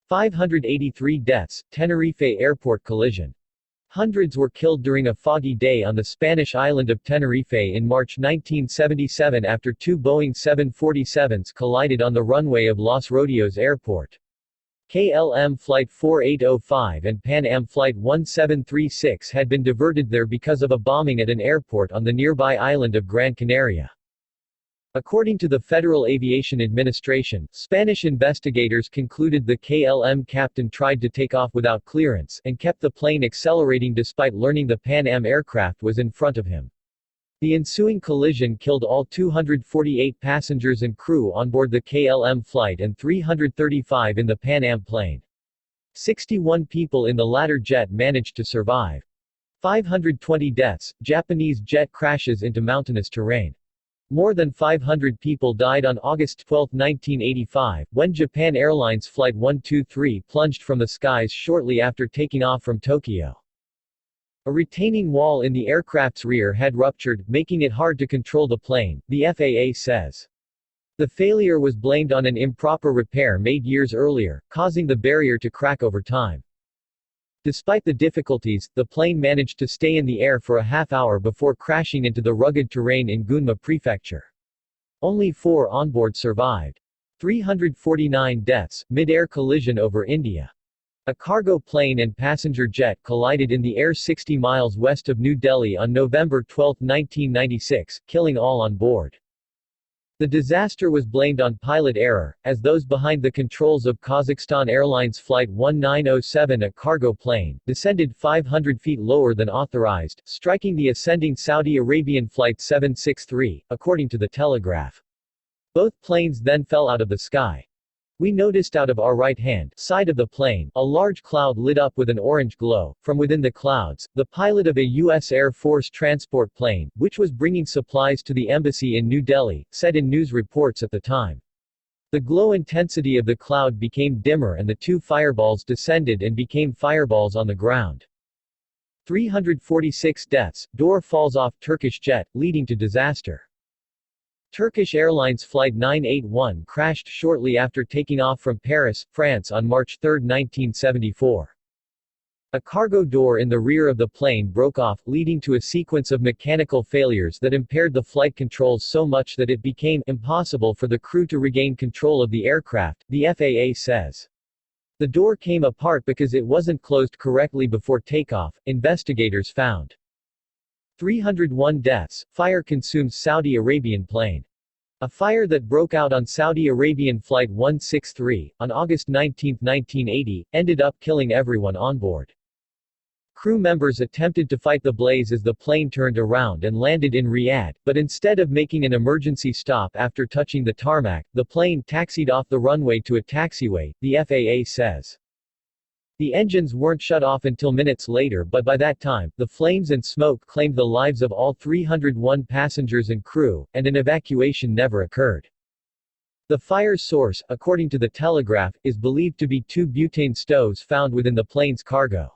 583 deaths, Tenerife Airport collision. Hundreds were killed during a foggy day on the Spanish island of Tenerife in March 1977 after two Boeing 747s collided on the runway of Los Rodeos Airport. KLM Flight 4805 and Pan Am Flight 1736 had been diverted there because of a bombing at an airport on the nearby island of Gran Canaria. According to the Federal Aviation Administration, Spanish investigators concluded the KLM captain tried to take off without clearance, and kept the plane accelerating despite learning the Pan Am aircraft was in front of him. The ensuing collision killed all 248 passengers and crew on board the KLM flight and 335 in the Pan Am plane. 61 people in the latter jet managed to survive. 520 deaths, Japanese jet crashes into mountainous terrain. More than 500 people died on August 12, 1985, when Japan Airlines Flight 123 plunged from the skies shortly after taking off from Tokyo. A retaining wall in the aircraft's rear had ruptured, making it hard to control the plane, the FAA says. The failure was blamed on an improper repair made years earlier, causing the barrier to crack over time. Despite the difficulties, the plane managed to stay in the air for a half-hour before crashing into the rugged terrain in Gunma Prefecture. Only 4 onboard survived. 349 deaths, mid-air collision over India. A cargo plane and passenger jet collided in the air 60 miles west of New Delhi on November 12, 1996, killing all on board. The disaster was blamed on pilot error, as those behind the controls of Kazakhstan Airlines Flight 1907, a cargo plane, descended 500 feet lower than authorized, striking the ascending Saudi Arabian Flight 763, according to the Telegraph. Both planes then fell out of the sky. We noticed out of our right-hand side of the plane, a large cloud lit up with an orange glow. From within the clouds, the pilot of a U.S. Air Force transport plane, which was bringing supplies to the embassy in New Delhi, said in news reports at the time. The glow intensity of the cloud became dimmer and the 2 fireballs descended and became fireballs on the ground. 346 deaths, door falls off Turkish jet, leading to disaster. Turkish Airlines Flight 981 crashed shortly after taking off from Paris, France on March 3, 1974. A cargo door in the rear of the plane broke off, leading to a sequence of mechanical failures that impaired the flight controls so much that it became impossible for the crew to regain control of the aircraft, the FAA says. The door came apart because it wasn't closed correctly before takeoff, investigators found. 301 deaths, fire consumes Saudi Arabian plane. A fire that broke out on Saudi Arabian Flight 163, on August 19, 1980, ended up killing everyone on board. Crew members attempted to fight the blaze as the plane turned around and landed in Riyadh, but instead of making an emergency stop after touching the tarmac, the plane taxied off the runway to a taxiway, the FAA says. The engines weren't shut off until minutes later, but by that time, the flames and smoke claimed the lives of all 301 passengers and crew, and an evacuation never occurred. The fire's source, according to the Telegraph, is believed to be 2 butane stoves found within the plane's cargo.